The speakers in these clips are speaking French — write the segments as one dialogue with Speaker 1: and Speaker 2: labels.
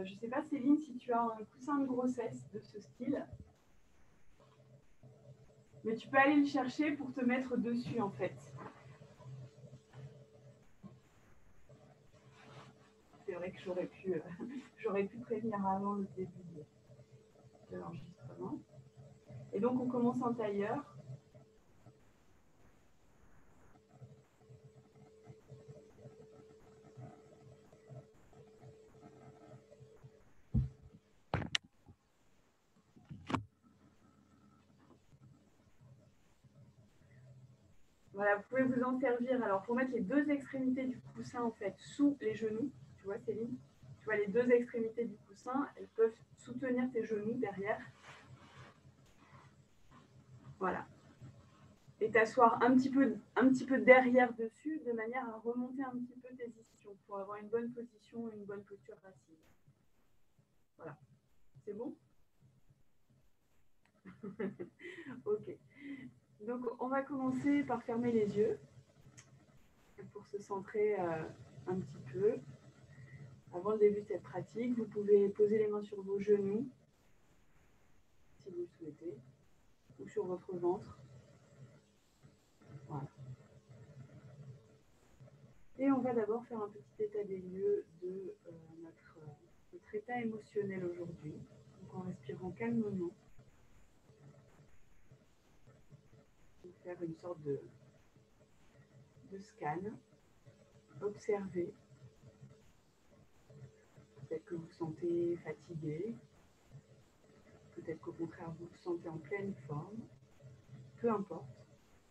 Speaker 1: Je ne sais pas, Céline, si tu as un coussin de grossesse de ce style. Mais tu peux aller le chercher pour te mettre dessus, en fait. C'est vrai que j'aurais pu prévenir avant le début de l'enregistrement. Et donc, on commence en tailleur. Voilà, vous pouvez vous en servir. Alors, pour mettre les deux extrémités du coussin, en fait, sous les genoux, tu vois, Céline, tu vois, les deux extrémités du coussin, elles peuvent soutenir tes genoux derrière. Voilà. Et t'asseoir un petit peu derrière dessus, de manière à remonter un petit peu tes ischions pour avoir une bonne position et une bonne posture assise. Voilà. C'est bon? Ok. Donc, on va commencer par fermer les yeux pour se centrer un petit peu. Avant le début de cette pratique, vous pouvez poser les mains sur vos genoux, si vous le souhaitez, ou sur votre ventre. Voilà. Et on va d'abord faire un petit état des lieux de notre état émotionnel aujourd'hui. Donc, en respirant calmement, faire une sorte de scan, observer. Peut-être que vous vous sentez fatigué, peut-être qu'au contraire vous vous sentez en pleine forme, peu importe.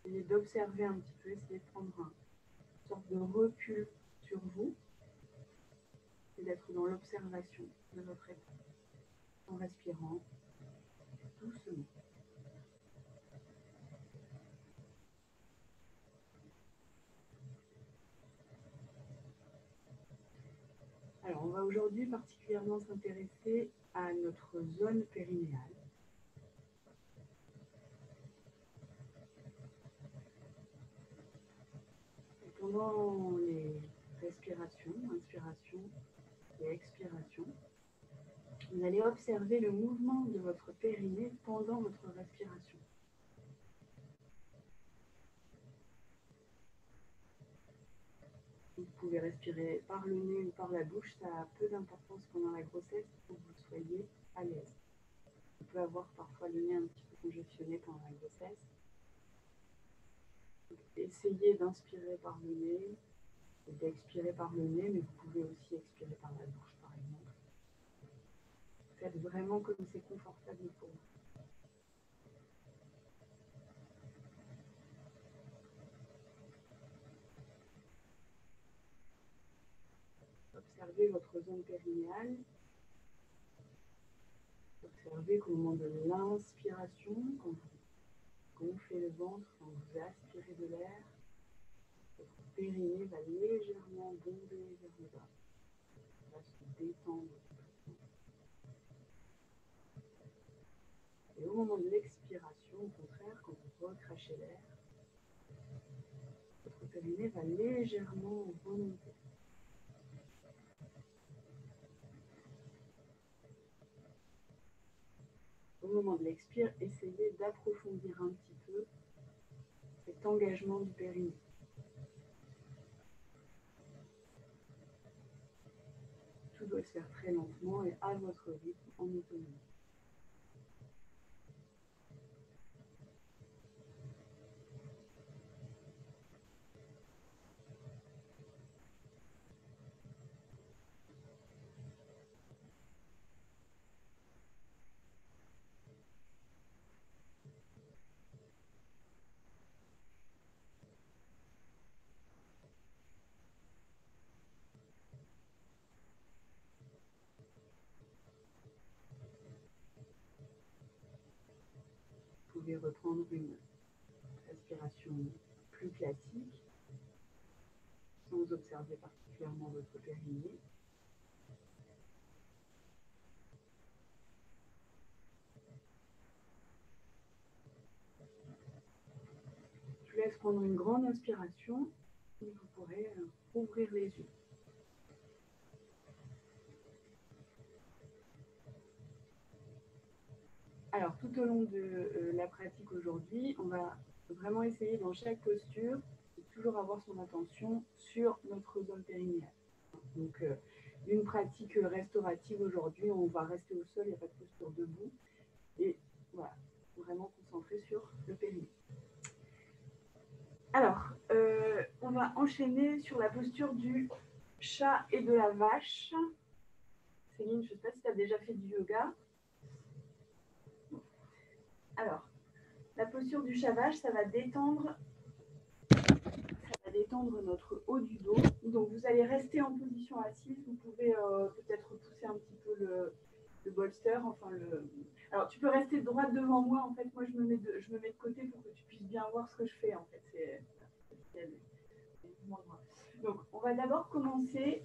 Speaker 1: Essayez d'observer un petit peu, essayez de prendre une sorte de recul sur vous et d'être dans l'observation de votre état, en respirant doucement. Alors, on va aujourd'hui particulièrement s'intéresser à notre zone périnéale. Et pendant les respirations, inspiration et expiration, vous allez observer le mouvement de votre périnée pendant votre respiration. Vous pouvez respirer par le nez ou par la bouche, ça a peu d'importance pendant la grossesse pour que vous soyez à l'aise. On peut avoir parfois le nez un petit peu congestionné pendant la grossesse. Donc, essayez d'inspirer par le nez et d'expirer par le nez, mais vous pouvez aussi expirer par la bouche, par exemple. Faites vraiment comme c'est confortable pour vous. Observez votre zone périnéale. Observez qu'au moment de l'inspiration, quand vous gonflez le ventre, quand vous aspirez de l'air, votre périnée va légèrement bomber vers le bas. Il va se détendre. Et au moment de l'expiration, au contraire, quand vous recrachez l'air, votre périnée va légèrement remonter. Au moment de l'expire, essayez d'approfondir un petit peu cet engagement du périnée. Tout doit se faire très lentement et à votre rythme, en autonomie. Vous pouvez reprendre une respiration plus classique, sans observer particulièrement votre périnée. Je vous laisse prendre une grande inspiration et vous pourrez ouvrir les yeux. Alors, tout au long de la pratique aujourd'hui, on va vraiment essayer dans chaque posture de toujours avoir son attention sur notre zone périnéale. Donc, une pratique restaurative aujourd'hui, on va rester au sol, il n'y a pas de posture debout. Et voilà, vraiment concentré sur le périnée. Alors, on va enchaîner sur la posture du chat et de la vache. Céline, je ne sais pas si tu as déjà fait du yoga. Alors, la posture du chat-vache, ça va détendre notre haut du dos. Donc, vous allez rester en position assise. Vous pouvez peut-être pousser un petit peu le bolster. Alors, tu peux rester droite devant moi. En fait, moi, je me mets de côté pour que tu puisses bien voir ce que je fais. En fait, donc, on va d'abord commencer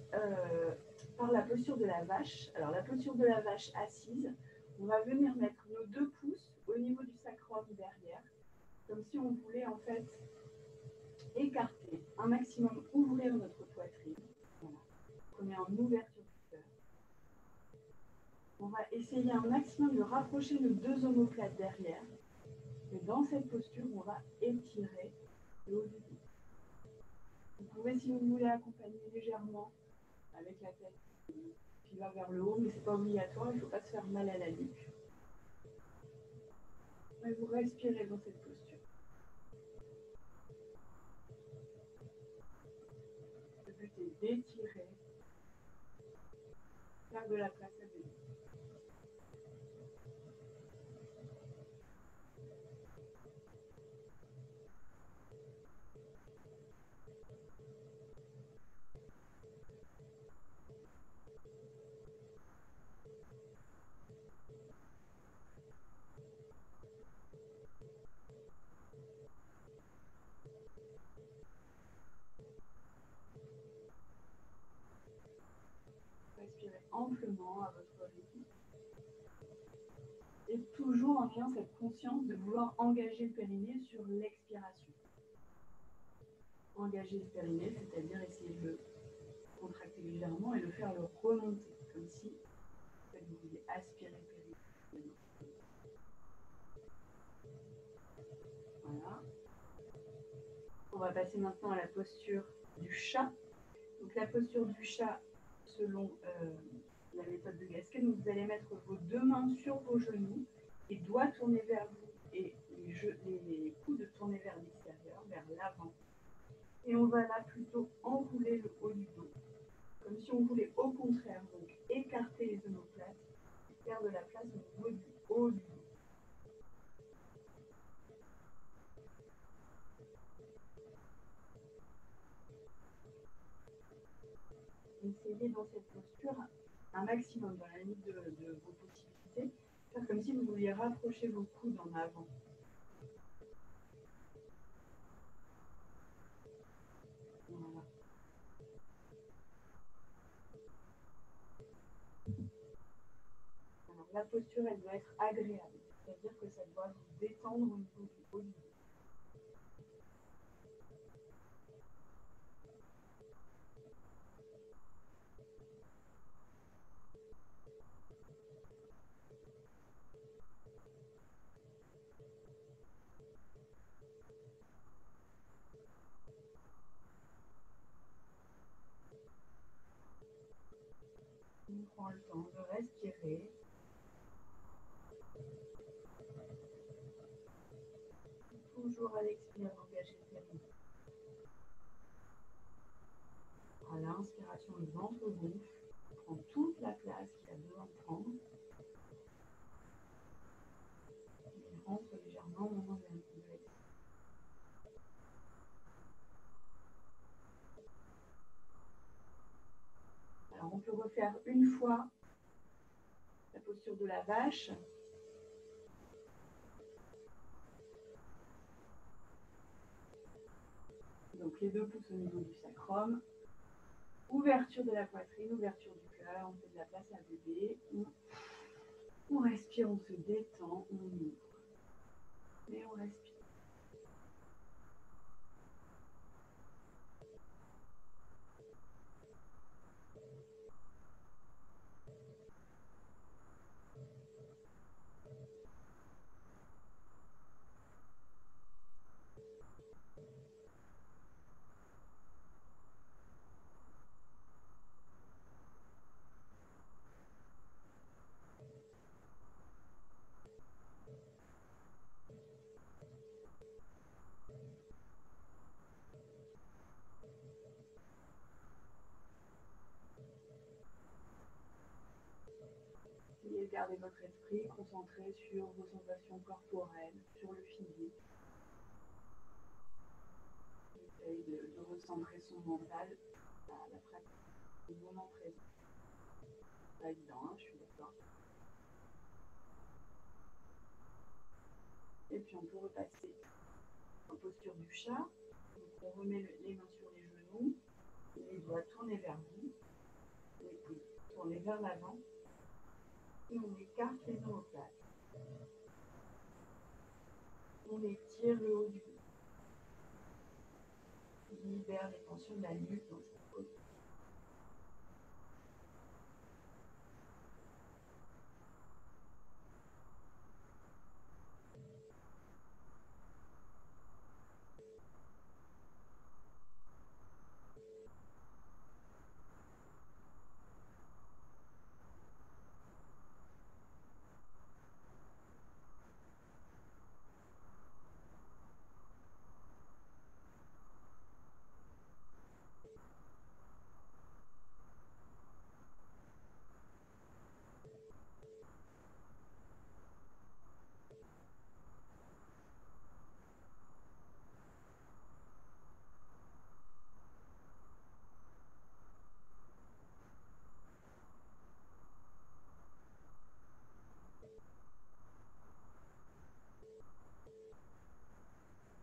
Speaker 1: par la posture de la vache. Alors, la posture de la vache assise, on va venir mettre nos 2 pouces au niveau du sacrum derrière, comme si on voulait en fait écarter un maximum, ouvrir notre poitrine. Voilà. On est en ouverture du cœur. On va essayer un maximum de rapprocher nos 2 omoplates derrière. Et dans cette posture, on va étirer le haut du dos. Vous pouvez, si vous voulez, accompagner légèrement avec la tête qui va vers le haut, mais ce n'est pas obligatoire, il ne faut pas se faire mal à la nuque. Mais vous respirez dans cette posture. Le but est d'étirer, faire de la place à bébé. Respirez amplement à votre rythme. Et toujours en ayant cette conscience de vouloir engager le périnée sur l'expiration. Engager le périnée, c'est-à-dire essayer de le contracter légèrement et le faire le remonter, comme si vous vouliez aspirer le périnée. Voilà. On va passer maintenant à la posture du chat. Donc la posture du chat, selon la méthode de Gasquet, vous allez mettre vos 2 mains sur vos genoux, les doigts tournés vers vous et les coudes tournés vers l'extérieur, vers l'avant. Et on va là plutôt enrouler le haut du dos, comme si on voulait au contraire donc écarter les omoplates et faire de la place au niveau du haut du dos. Essayez dans cette posture un maximum, dans la limite de vos possibilités, faire comme si vous vouliez rapprocher vos coudes en avant. Voilà. Alors, la posture, elle doit être agréable, c'est-à-dire que ça doit vous détendre au niveau du haut du dos. On prend le temps de respirer. Toujours à l'expire, engager le périnée. À l'inspiration, le ventre gonfle. On prend toute la place qu'il a besoin de prendre. Il rentre légèrement au moment de l'expire. Alors, on peut refaire une fois la posture de la vache. Donc, les 2 pouces au niveau du sacrum. Ouverture de la poitrine, ouverture du cœur. On fait de la place à bébé. On respire, on se détend, on ouvre. Et on respire. gardez votre esprit concentré sur vos sensations corporelles, sur le physique. Essayez de recentrer son mental à la pratique du moment présent. C'est pas évident, hein, je suis d'accord. Et puis on peut repasser en posture du chat. Donc on remet les mains sur les genoux, les doigts tournés vers vous, les coudes tournés vers l'avant. Et on écarte les omoplates. On étire le haut du dos. On libère les tensions de la nuque dans cette pose.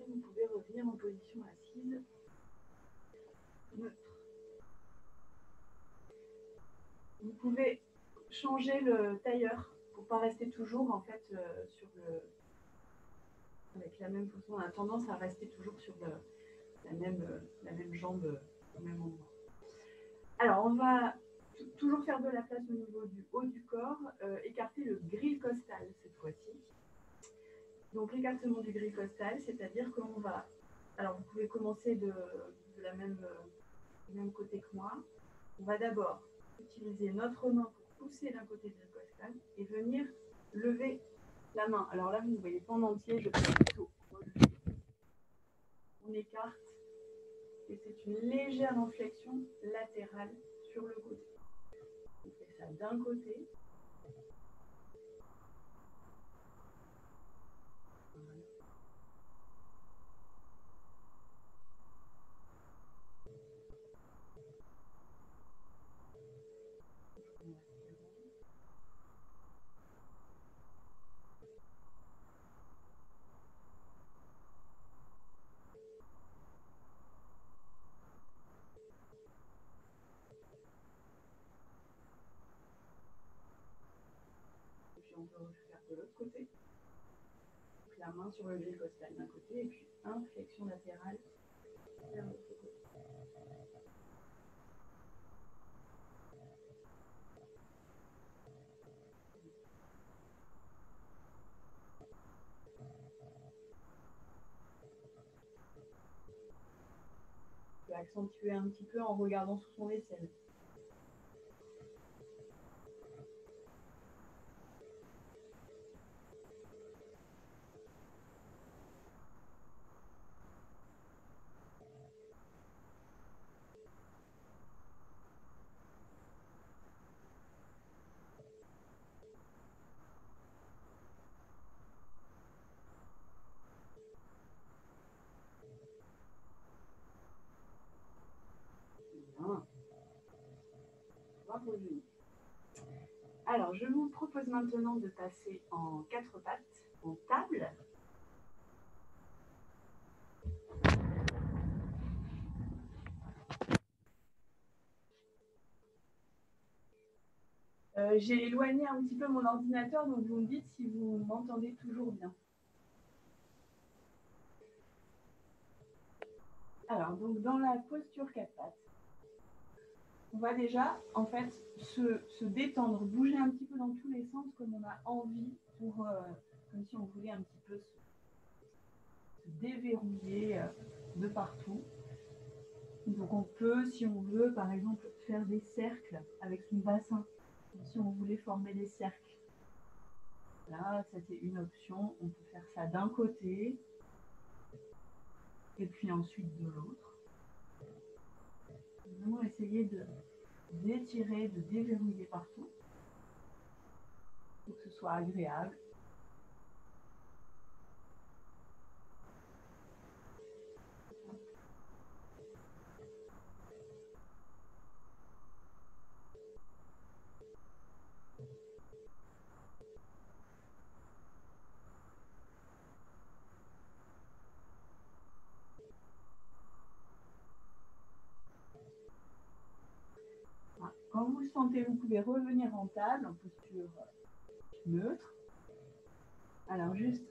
Speaker 1: Et vous pouvez revenir en position assise, neutre. Vous pouvez changer le tailleur pour ne pas rester toujours en fait avec la même position. On a tendance à rester toujours sur la même jambe au même endroit. Alors on va toujours faire de la place au niveau du haut du corps, écarter le grille costal cette fois-ci. Donc l'écartement du grille costal, c'est-à-dire qu'on va... Alors vous pouvez commencer du même côté que moi. On va d'abord utiliser notre main pour pousser d'un côté du grille costal et venir lever la main. Alors là, vous ne voyez pas en entier, je peux plutôt relever. On écarte et c'est une légère inflexion latérale sur le côté. On fait ça d'un côté. Voilà. Et puis on peut refaire de l'autre côté. Donc la main sur le grille costal d'un côté et puis inflexion latérale vers l'autre côté. On peut accentuer un petit peu en regardant sous son aisselle. Bien. Bravo, Julie. Alors, je vous propose maintenant de passer en 4 pattes, en table. J'ai éloigné un petit peu mon ordinateur, donc vous me dites si vous m'entendez toujours bien. Alors, donc dans la posture 4 pattes, on va déjà, en fait, se détendre, bouger un petit peu dans tous les sens comme on a envie, comme si on voulait un petit peu se déverrouiller de partout. Donc on peut, si on veut, par exemple, faire des cercles avec son bassin, comme si on voulait former des cercles. Là, c'était une option. On peut faire ça d'un côté et puis ensuite de l'autre. Vraiment essayer d'étirer, de déverrouiller partout. soit agréable. Quand vous le sentez, vous pouvez revenir en table, en posture neutre. Alors juste,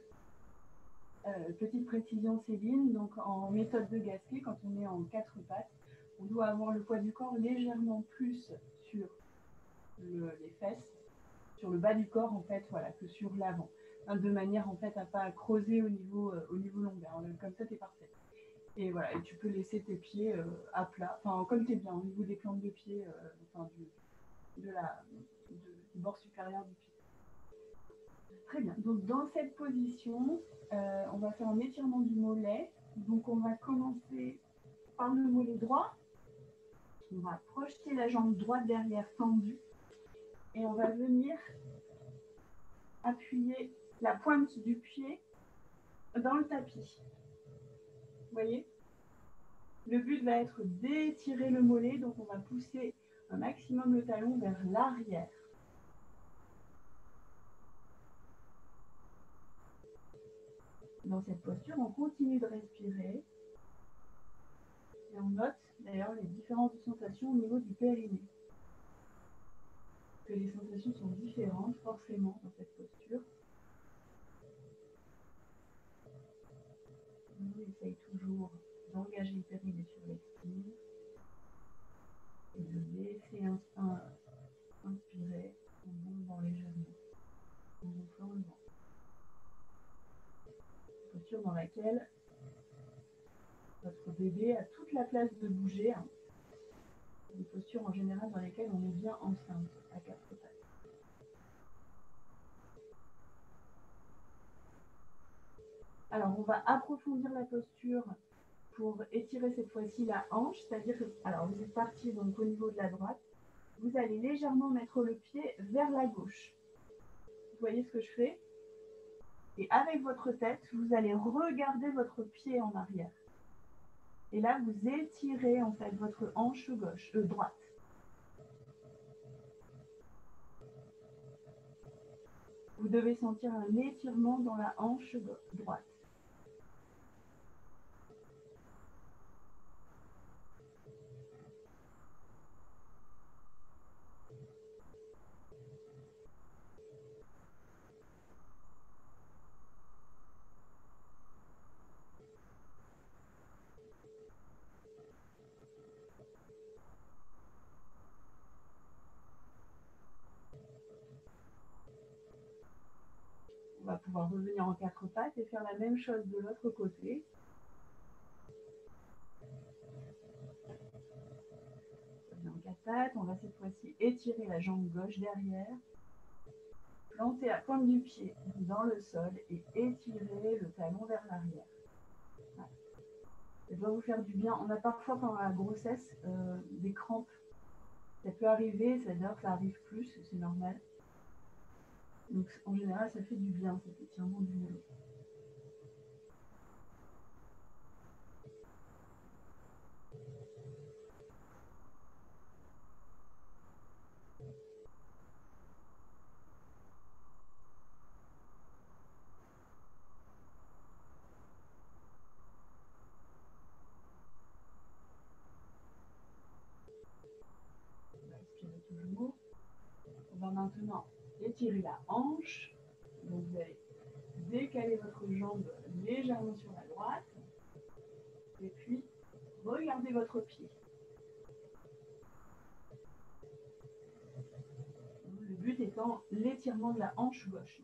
Speaker 1: petite précision Céline, donc en méthode de Gasquet, quand on est en 4 pattes, on doit avoir le poids du corps légèrement plus sur les fesses, sur le bas du corps en fait, voilà, que sur l'avant, de manière en fait à pas creuser au niveau lombaire. Comme ça, t'es parfait. Et voilà, et tu peux laisser tes pieds à plat, enfin comme t'es bien, au niveau des plantes de pied, enfin du bord supérieur du pied. Très bien. Donc dans cette position, on va faire un étirement du mollet. Donc on va commencer par le mollet droit. On va projeter la jambe droite derrière tendue et on va venir appuyer la pointe du pied dans le tapis. Vous voyez? Le but va être d'étirer le mollet, donc on va pousser un maximum le talon vers l'arrière. Dans cette posture, on continue de respirer et on note d'ailleurs les différentes sensations au niveau du périnée. Que les sensations sont différentes forcément dans cette posture. On essaye toujours d'engager le périnée sur l'expire et de laisser inspirer en bombant légèrement, en gonflant le ventre. Posture dans laquelle votre bébé a toute la place de bouger. Une posture en général dans lesquelles on est bien enceinte, à 4 pattes. Alors, on va approfondir la posture pour étirer cette fois-ci la hanche, c'est-à-dire que, alors vous êtes parti donc au niveau de la droite, vous allez légèrement mettre le pied vers la gauche. Vous voyez ce que je fais? Et avec votre tête, vous allez regarder votre pied en arrière. Et là, vous étirez en fait votre hanche droite. Vous devez sentir un étirement dans la hanche droite. On va pouvoir revenir en 4 pattes et faire la même chose de l'autre côté. En 4 pattes, on va cette fois-ci étirer la jambe gauche derrière, planter la pointe du pied dans le sol et étirer le talon vers l'arrière. Voilà. Ça doit vous faire du bien. On a parfois pendant la grossesse des crampes. Ça peut arriver, c'est-à-dire que ça arrive plus, c'est normal. Donc en général, ça fait du bien cet étirement du mollet. On va respirer toujours. On va maintenant étirer la hanche. Donc vous allez décaler votre jambe légèrement sur la droite. Et puis, regardez votre pied. Le but étant l'étirement de la hanche gauche.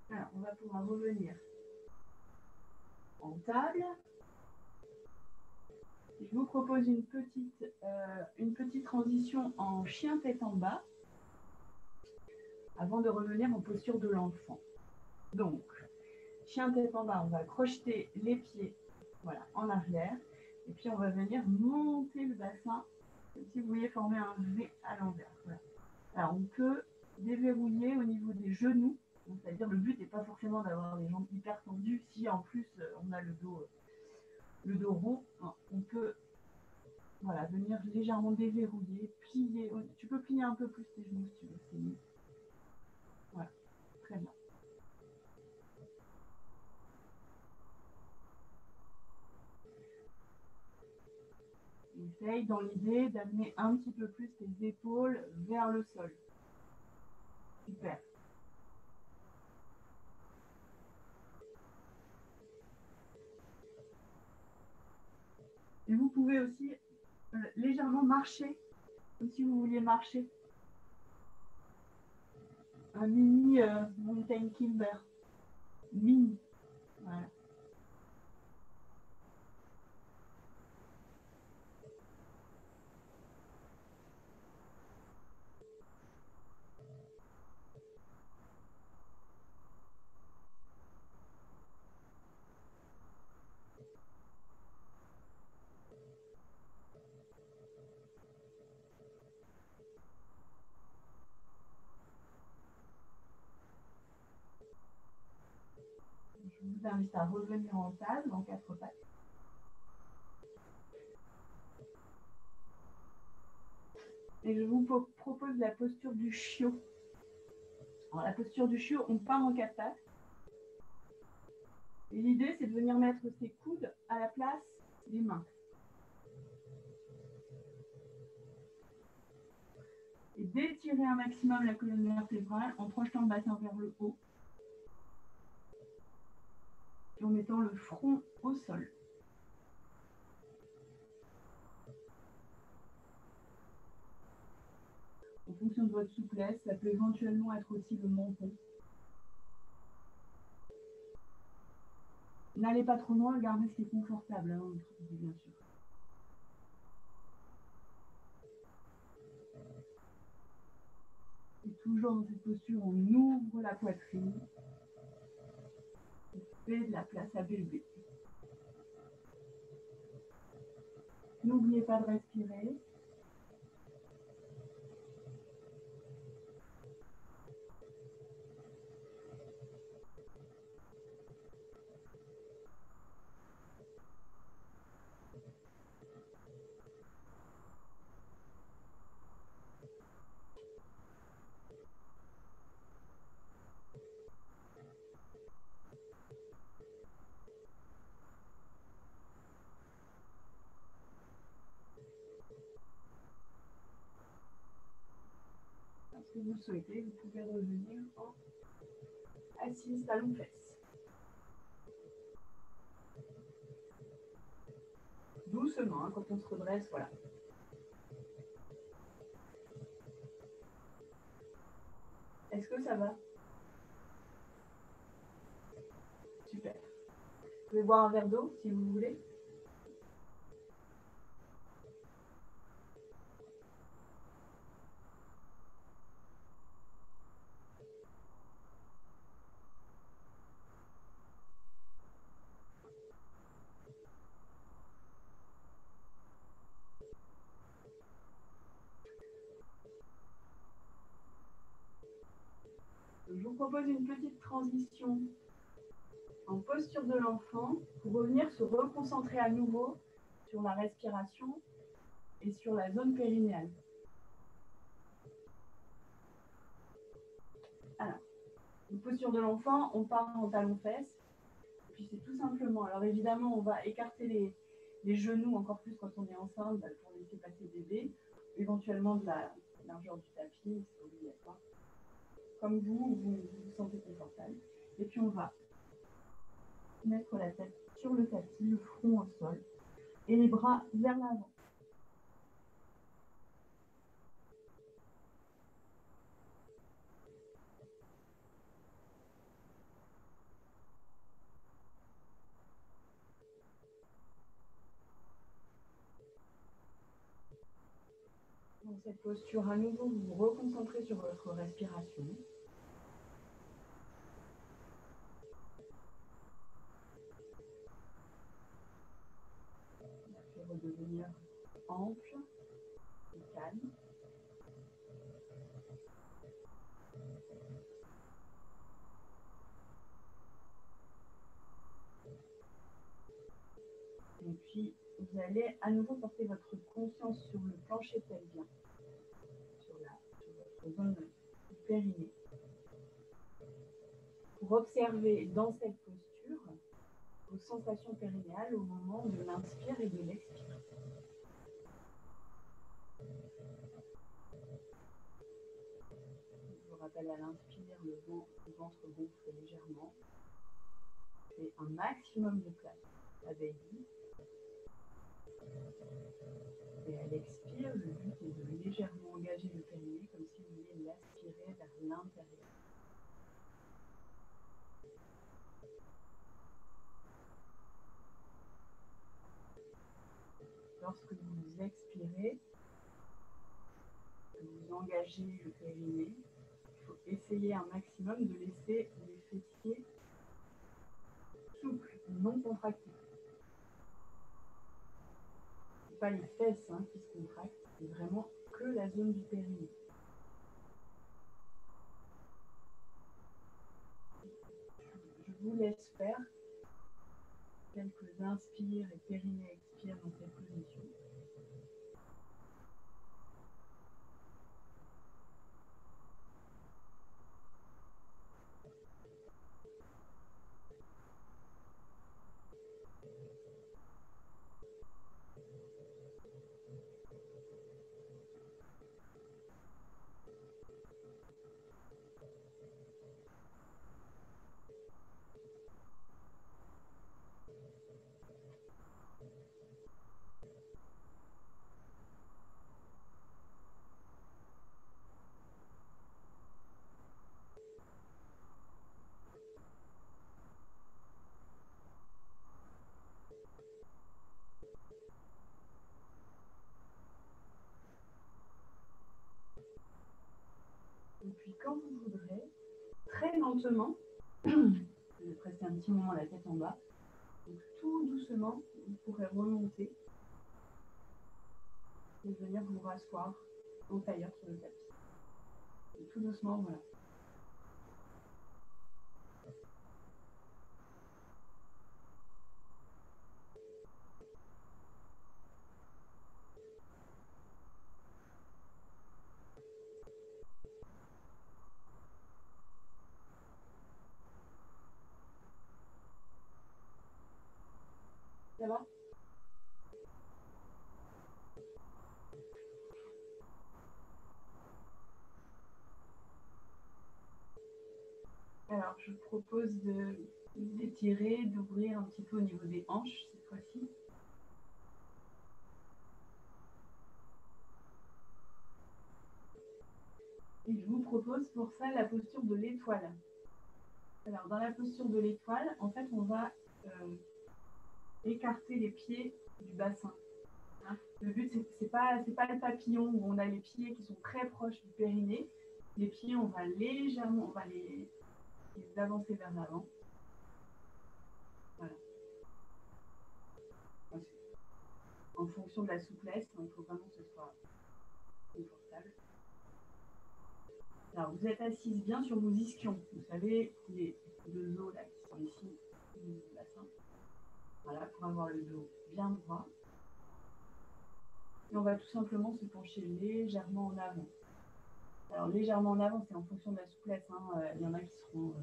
Speaker 1: Alors, on va pouvoir revenir en table. Je vous propose une petite transition en chien tête en bas avant de revenir en posture de l'enfant. Donc, chien tête en bas, on va crocheter les pieds voilà, en arrière. Et puis, on va venir monter le bassin, comme si vous vouliez former un V à l'envers. Voilà. Alors, on peut déverrouiller au niveau des genoux. C'est-à-dire, le but n'est pas forcément d'avoir les jambes hyper tendues. Si, en plus, on a le dos rond, on peut voilà, venir légèrement déverrouiller, plier. Tu peux plier un peu plus tes genoux si tu veux. C'est mieux. Voilà, très bien. Essaye dans l'idée d'amener un petit peu plus tes épaules vers le sol. Super. Et vous pouvez aussi légèrement marcher, comme si vous vouliez marcher. Un mini mountain climber. Mini. Voilà. Je vous invite à revenir en table, en quatre pattes. Et je vous propose la posture du chiot. Alors, la posture du chiot, on part en quatre pattes. Et l'idée, c'est de venir mettre ses coudes à la place des mains. Et d'étirer un maximum la colonne vertébrale en projetant le bassin vers le haut. Et en mettant le front au sol. En fonction de votre souplesse, ça peut éventuellement être aussi le menton. N'allez pas trop loin, gardez ce qui est confortable, hein, bien sûr. Et toujours dans cette posture, on ouvre la poitrine. On fait de la place à bébé. N'oubliez pas de respirer. Si vous le souhaitez, vous pouvez revenir en assise talon-fesse. Doucement, hein, quand on se redresse, voilà. Est-ce que ça va? Super. Vous pouvez boire un verre d'eau si vous voulez. Je vous propose une petite transition en posture de l'enfant pour revenir se reconcentrer à nouveau sur la respiration et sur la zone périnéale. Alors, une posture de l'enfant, on part en talon-fesse, puis c'est tout simplement, alors évidemment, on va écarter les genoux encore plus quand on est enceinte pour laisser passer bébé, éventuellement de la largeur du tapis, c'est obligatoire. Comme vous vous sentez confortable. Et puis on va mettre la tête sur le tapis, le front au sol, et les bras vers l'avant. cette posture, à nouveau, vous vous reconcentrez sur votre respiration. La fait redevenir ample et calme. Et puis, vous allez à nouveau porter votre conscience sur le plancher pelvien, sur votre zone du périnée, pour observer dans cette posture vos sensations périnéales au moment de l'inspire et de l'expire. Je vous rappelle, à l'inspire, le ventre gonfle légèrement. C'est un maximum de place, la baby. Et à l'expire, le but est de légèrement engager le périnée comme si vous vouliez l'aspirer vers l'intérieur. Lorsque vous expirez, vous engagez le périnée, il faut essayer un maximum de laisser les fessiers souples, non contractés. Ce n'est pas les fesses qui se contractent, c'est vraiment que la zone du périnée. Je vous laisse faire quelques inspires et périnée expire dans cette position. Et puis quand vous voudrez, très lentement, vous pressez un petit moment la tête en bas, donc tout doucement, vous pourrez remonter et venir vous rasseoir en tailleur sur le tapis. Et tout doucement, voilà. Ça va? Alors, je vous propose d'étirer, d'ouvrir un petit peu au niveau des hanches cette fois-ci. Et je vous propose pour ça la posture de l'étoile. Alors, dans la posture de l'étoile, en fait, on va écarter les pieds du bassin. Le but, c'est pas le papillon où on a les pieds qui sont très proches du périnée. Les pieds, on va légèrement, les avancer vers l'avant. Voilà. En fonction de la souplesse, il faut vraiment que ce soit confortable. Alors, vous êtes assise bien sur vos ischions. Vous savez, les deux os là qui sont ici, du bassin. Voilà, pour avoir le dos bien droit. Et on va tout simplement se pencher légèrement en avant. Alors, légèrement en avant, c'est en fonction de la souplesse. Il y en a qui seront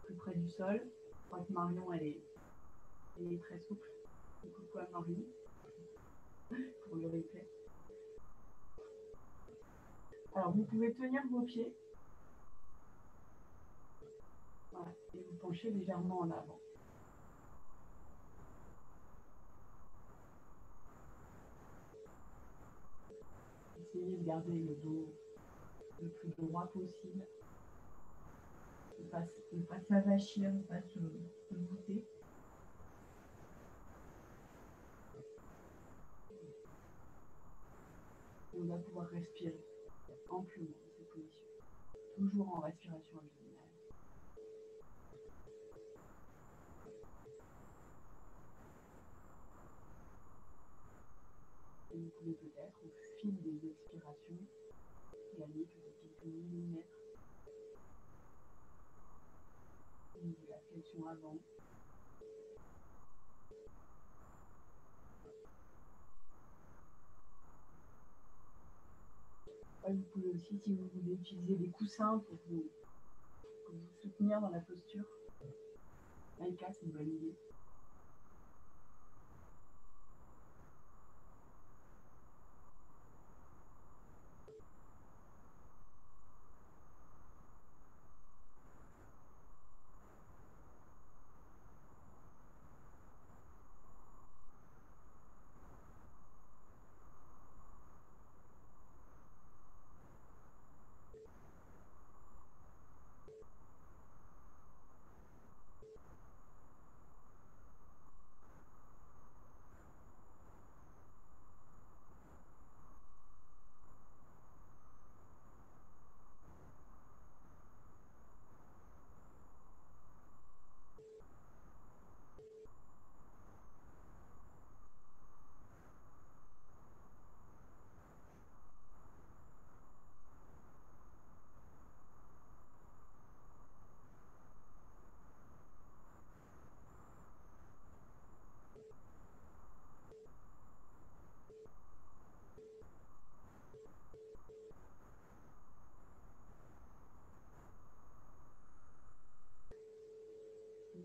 Speaker 1: plus près du sol. Je crois que Marion, elle est très souple. Coucou à Marion pour le replay. Alors, vous pouvez tenir vos pieds. Voilà, et vous penchez légèrement en avant. Essayez de garder le dos le plus droit possible. Ne pas s'avachir, ne pas se voûter. on va pouvoir respirer amplement dans cette position. Toujours en respiration abdominale. Et vous pouvez peut-être, au fil des expirations, gagner peut-être quelques millimètres de la flexion avant. Vous pouvez aussi, si vous voulez, utiliser des coussins pour vous soutenir dans la posture. Maïka, c'est une bonne idée.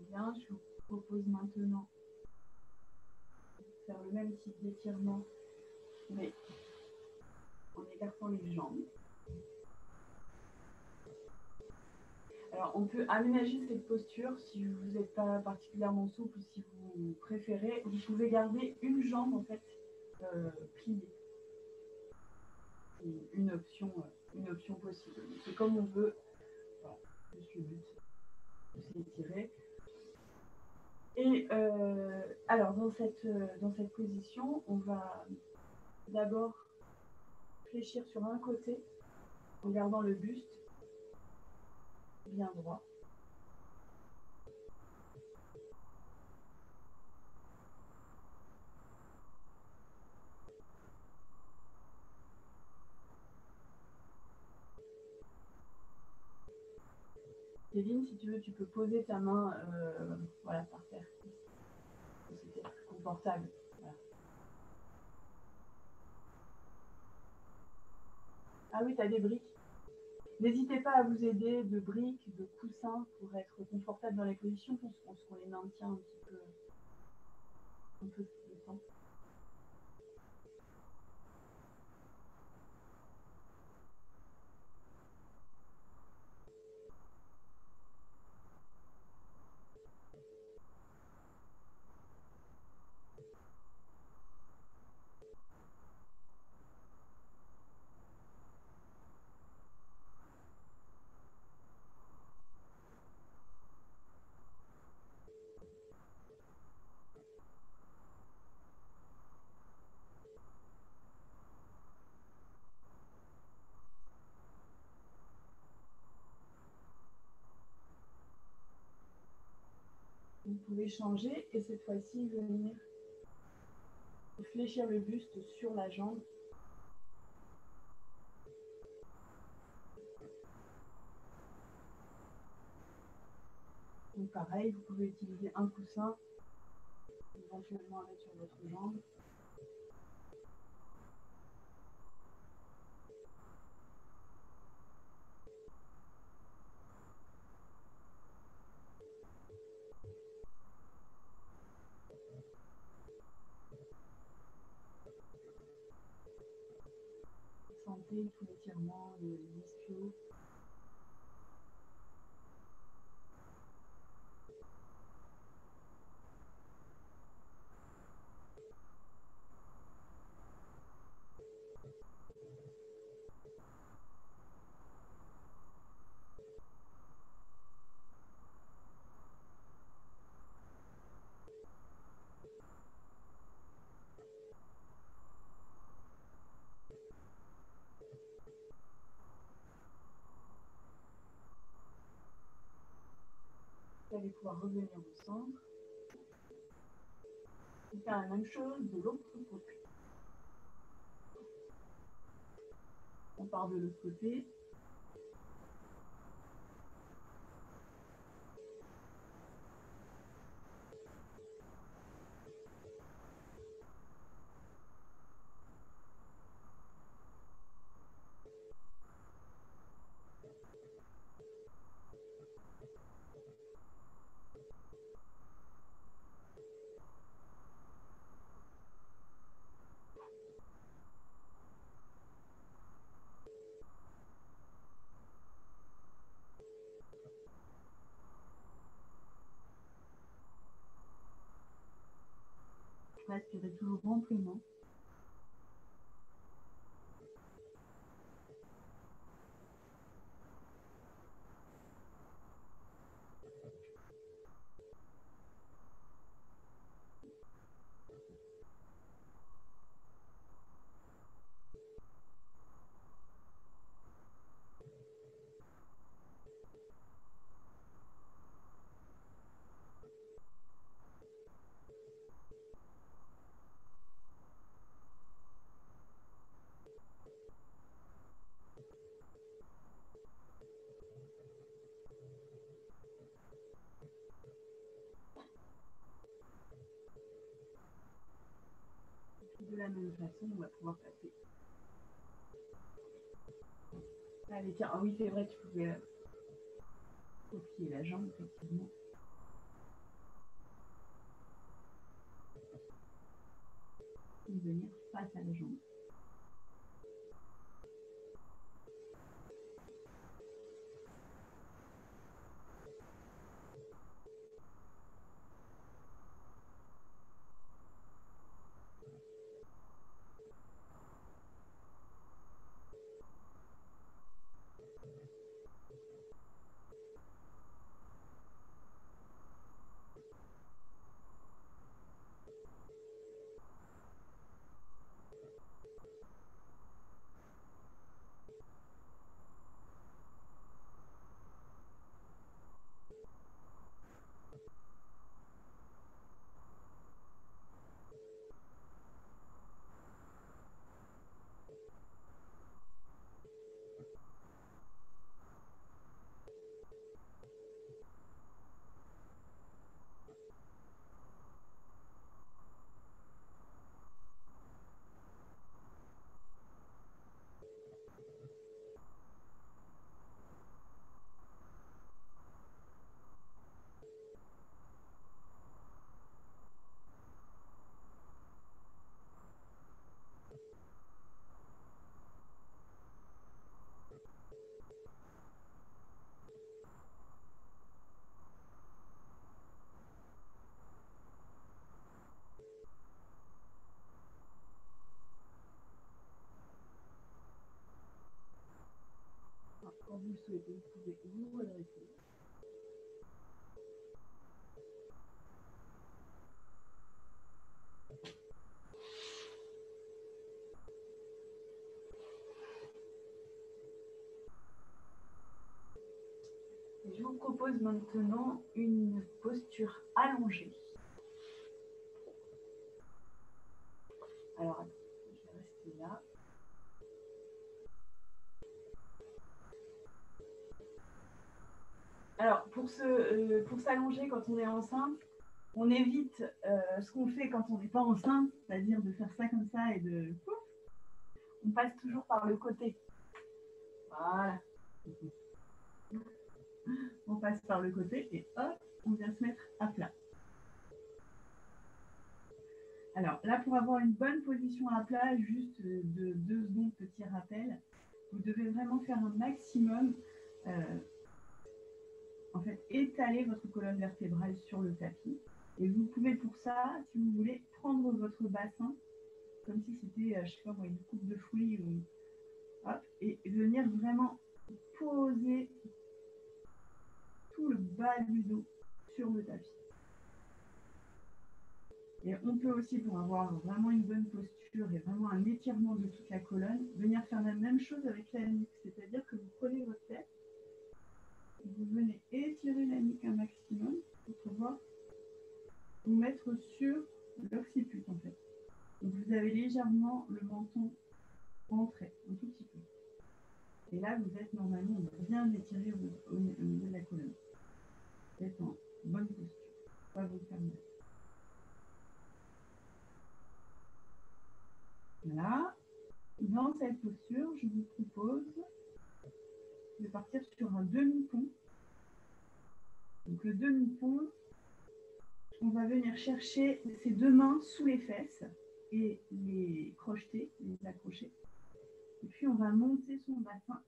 Speaker 1: Bien, je vous propose maintenant de faire le même type d'étirement, mais en écartant les jambes. Alors, on peut aménager cette posture si vous n'êtes pas particulièrement souple, si vous préférez. Vous pouvez garder une jambe en fait pliée. C'est une option possible. C'est comme on veut. Voilà, juste le but, c'est étirer. Et alors, dans cette position, on va d'abord fléchir sur un côté en gardant le buste bien droit. Kevin, si tu veux, tu peux poser ta main voilà, par terre. C'est confortable. Voilà. Ah oui, tu as des briques. N'hésitez pas à vous aider de briques, de coussins pour être confortable dans les positions. Je pense qu'on les maintient un peu de temps. Vous pouvez changer et cette fois-ci venir fléchir le buste sur la jambe. Donc pareil, vous pouvez utiliser un coussin, éventuellement à mettre sur votre jambe. Sentez tout l'étirement, les ischios. Vous allez pouvoir revenir au centre et faire la même chose de l'autre côté. On part de l'autre côté. Respirez toujours amplement. De la même façon, on va pouvoir passer. Allez, tiens, ah oui, c'est vrai, tu pouvais copier la jambe, effectivement. Et venir face à la jambe. Alors, quand vous le souhaitez, vous pouvez vous redresser. Et je vous propose maintenant une posture allongée. Alors, je vais rester là. Alors, pour s'allonger quand on est enceinte, on évite ce qu'on fait quand on n'est pas enceinte, c'est-à-dire de faire ça comme ça et de... On passe toujours par le côté. Voilà. On passe par le côté et hop, on vient se mettre à plat. Alors là, pour avoir une bonne position à plat, juste de 2 secondes, petit rappel, vous devez vraiment faire un maximum, en fait, étaler votre colonne vertébrale sur le tapis. Et vous pouvez pour ça, si vous voulez, prendre votre bassin, comme si c'était, je sais pas moi, une coupe de fruits, hop, et venir vraiment poser tout le bas du dos sur le tapis. Et on peut aussi, pour avoir vraiment une bonne posture et vraiment un étirement de toute la colonne, venir faire la même chose avec la nuque. C'est-à-dire que vous prenez votre tête, vous venez étirer la nuque un maximum, légèrement le menton rentré, un tout petit peu. Et là, vous êtes normalement bien étiré au niveau de la colonne. Vous êtes en bonne posture. Pas vous fermer. Là, dans cette posture, je vous propose de partir sur un demi-pont. Donc le demi-pont, on va venir chercher ses deux mains sous les fesses et les crocheter, les accrocher. Et puis on va monter son bassin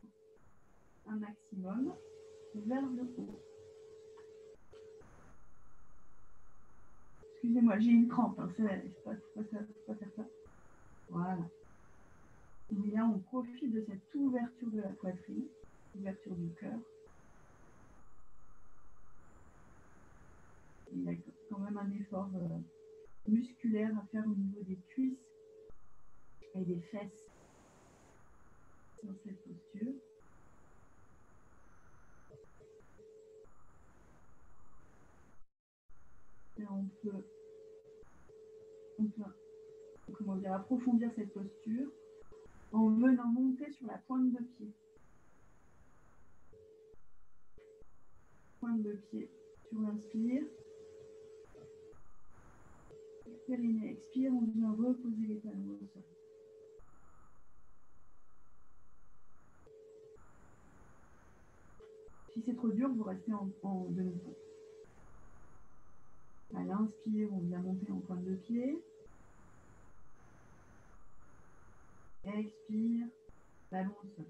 Speaker 1: un maximum vers le haut. Excusez-moi, j'ai une crampe, hein, c'est pas faire ça. Voilà. Et là, on profite de cette ouverture de la poitrine, ouverture du cœur. Il y a quand même un effort musculaire à faire au niveau des cuisses et des fesses dans cette posture. Et on peut comment dire, approfondir cette posture en venant monter sur la pointe de pied. Pointe de pied sur l'inspire. Périnée expire, on vient reposer les talons au sol. Si c'est trop dur, vous restez en demi-pont. À l'inspire, on vient monter en pointe de pied. Expire, talons au sol.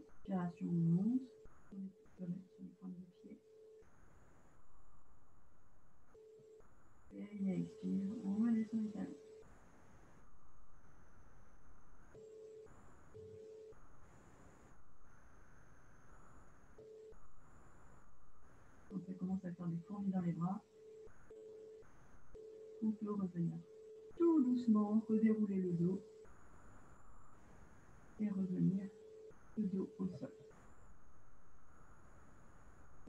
Speaker 1: Inspiration, on monte. On peut mettre sur les pointes de pied. Et expire, on redescend les talons. Quand ça commence à faire des fourmis dans les bras, on peut revenir tout doucement, redérouler le dos et revenir le dos au sol.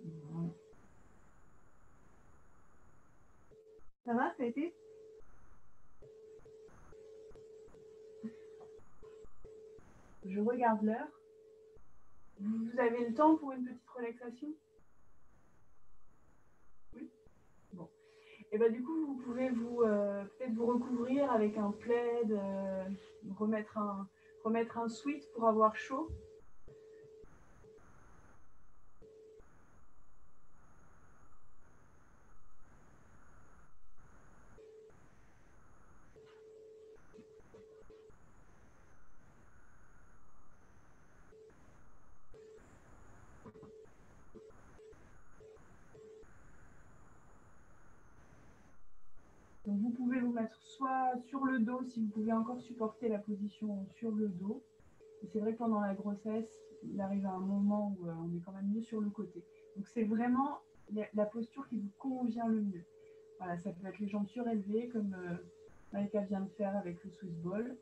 Speaker 1: Voilà. Ça va, ça a été? Je regarde l'heure. Vous avez le temps pour une petite relaxation? Oui. Bon. Et bien du coup, vous pouvez peut-être vous recouvrir avec un plaid, remettre un sweat pour avoir chaud. Donc vous pouvez vous mettre soit sur le dos, si vous pouvez encore supporter la position sur le dos. Et c'est vrai que pendant la grossesse, il arrive à un moment où on est quand même mieux sur le côté. Donc c'est vraiment la posture qui vous convient le mieux. Voilà, ça peut être les jambes surélevées, comme Maïka vient de faire avec le Swiss Ball.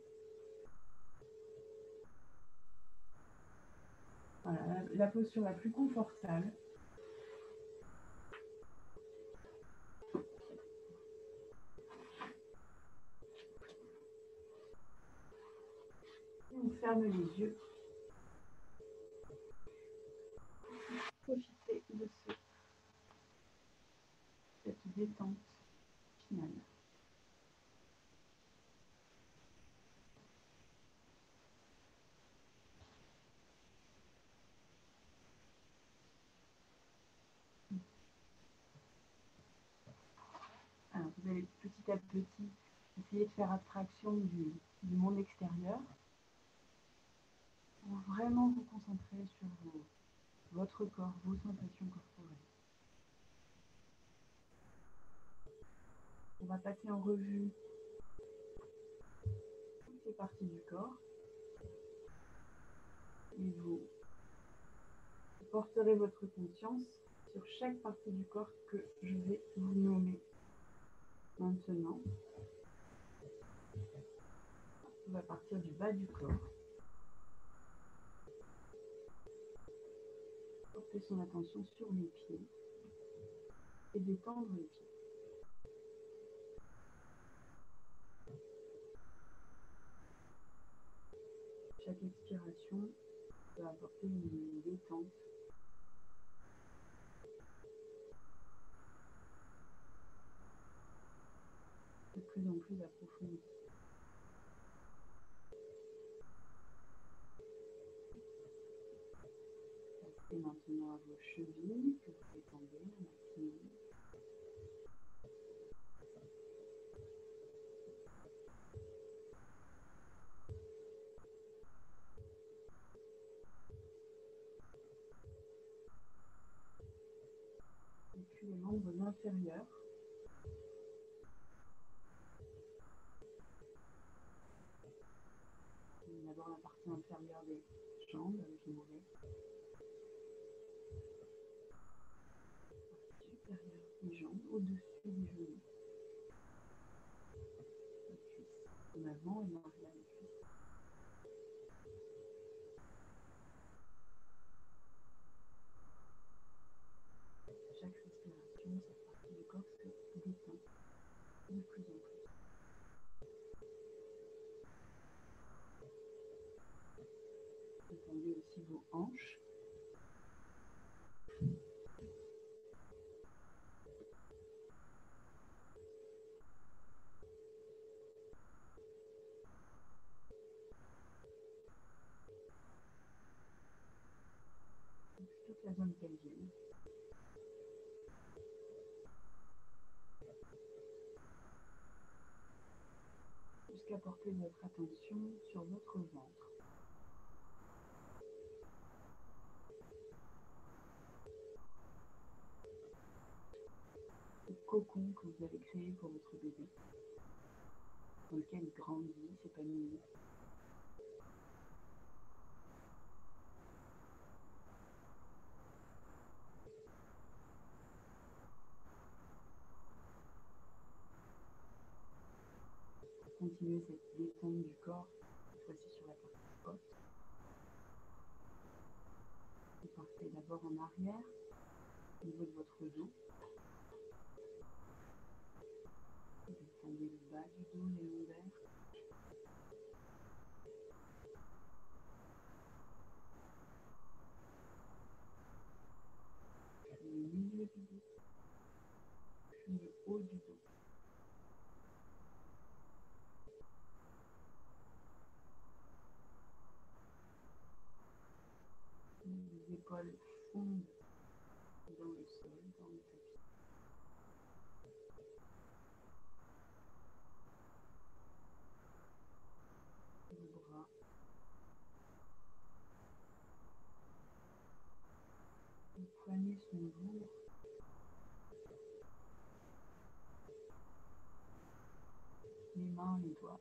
Speaker 1: Voilà, la posture la plus confortable. On ferme les yeux. Profitez de cette détente finale. Alors, vous allez petit à petit essayer de faire abstraction du monde extérieur pour vraiment vous concentrer sur votre corps, vos sensations corporelles. On va passer en revue toutes les parties du corps et vous porterez votre conscience sur chaque partie du corps que je vais vous nommer maintenant. On va partir du bas du corps. Porter son attention sur les pieds et détendre les pieds. Chaque expiration va apporter une détente de plus en plus approfondie. Passez maintenant à vos chevilles que vous détendez un maximum. Et puis les membres inférieurs. D'abord la partie inférieure des jambes avec les mollets. La partie supérieure des jambes au-dessus des genoux. Les cuisses en avant et en arrière des cuisses. Chaque respiration, cette partie du corps se détend de plus en plus. Détendez aussi vos hanches. Toute la zone pelvienne. Jusqu'à porter votre attention sur votre ventre. Le cocon que vous avez créé pour votre bébé, dans lequel il grandit, s'épanouit. Continuez cette détente du corps, cette fois-ci sur la partie haute. Vous partez d'abord en arrière, au niveau de votre dos. Vous détendez le bas du dos, les lombaires. Puis le milieu du dos, puis le haut du dos. Les épaules fondent dans le sol, dans le tapis. Les bras. Les poignets sont lourds. Les mains, les doigts.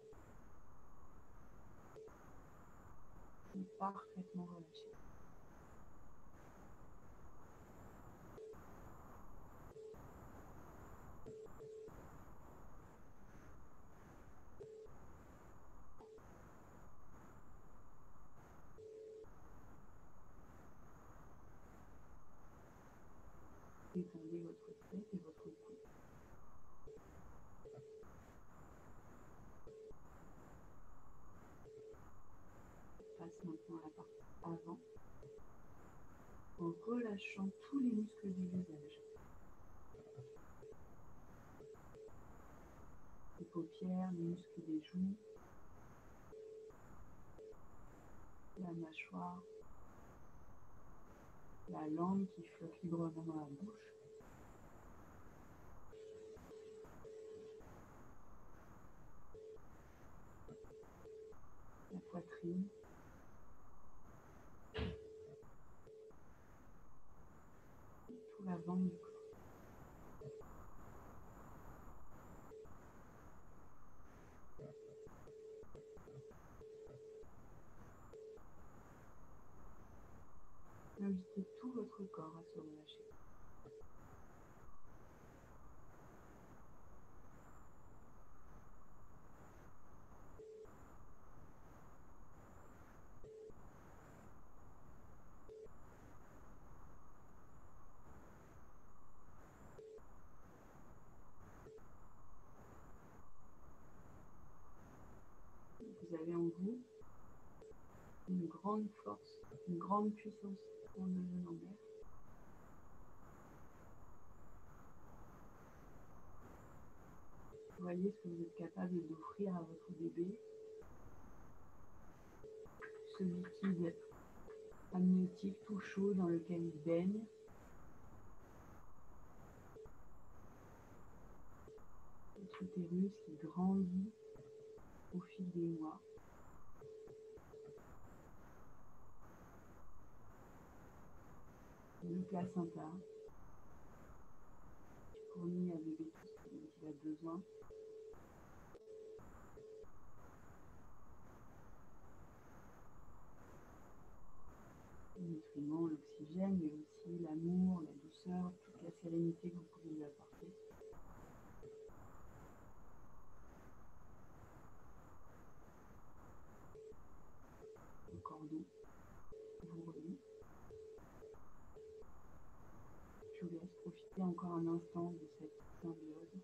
Speaker 1: Sont parfaitement relâchés. Détendez votre tête et votre cou. On passe maintenant à la partie avant, en relâchant tous les muscles du visage. Les paupières, les muscles des joues, la mâchoire, la langue qui flotte librement dans la bouche. La poitrine. Tout l'avant du corps. Invitez tout votre corps à se relâcher. grande force, une grande puissance dans le genou en l'air. Voyez ce que vous êtes capable d'offrir à votre bébé. Ce liquide amniotique tout chaud dans lequel il baigne. Votre utérus qui grandit au fil des mois. Le placenta qui fournit à bébé tout ce dont il a besoin. Les nutriments, l'oxygène, mais aussi l'amour, la douceur, toute la sérénité que vous pouvez lui apporter. Le cordon vous relie. Je vous laisse profiter encore un instant de cette symbiose.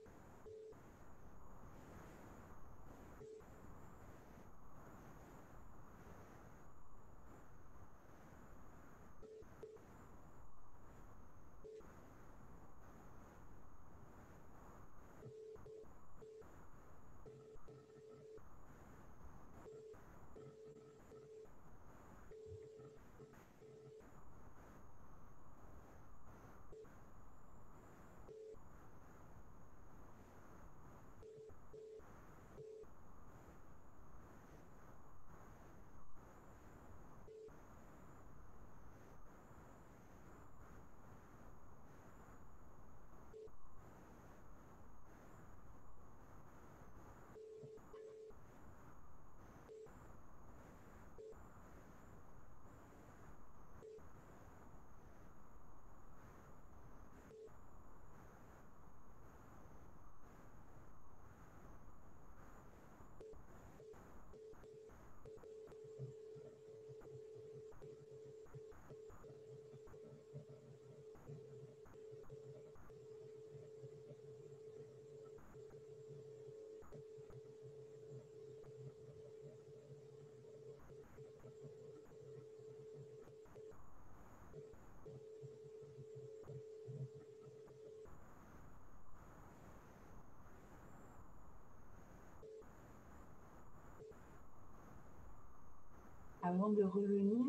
Speaker 1: Avant de revenir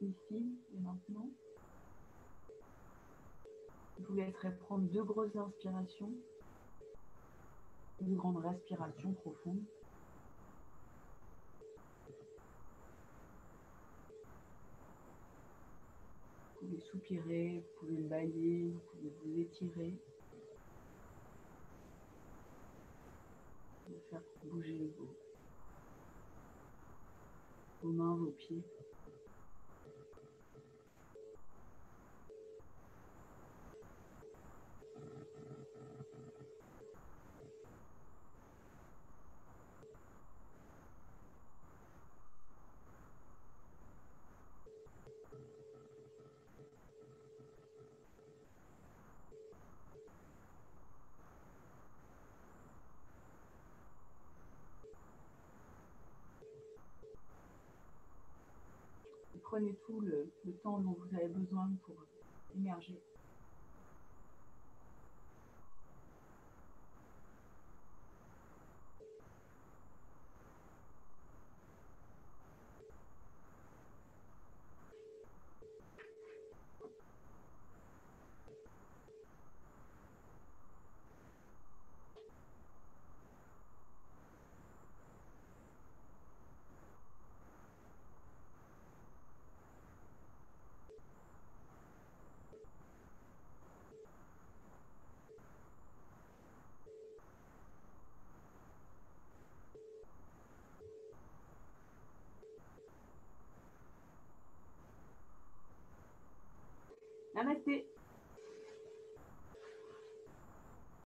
Speaker 1: ici et maintenant, je vous laisserai prendre 2 grosses inspirations, une grande respiration profonde. Vous pouvez soupirer, vous pouvez bâiller, vous pouvez vous étirer. Vous pouvez faire bouger vos mains, vos pieds. Prenez tout le temps dont vous avez besoin pour émerger. Namasté.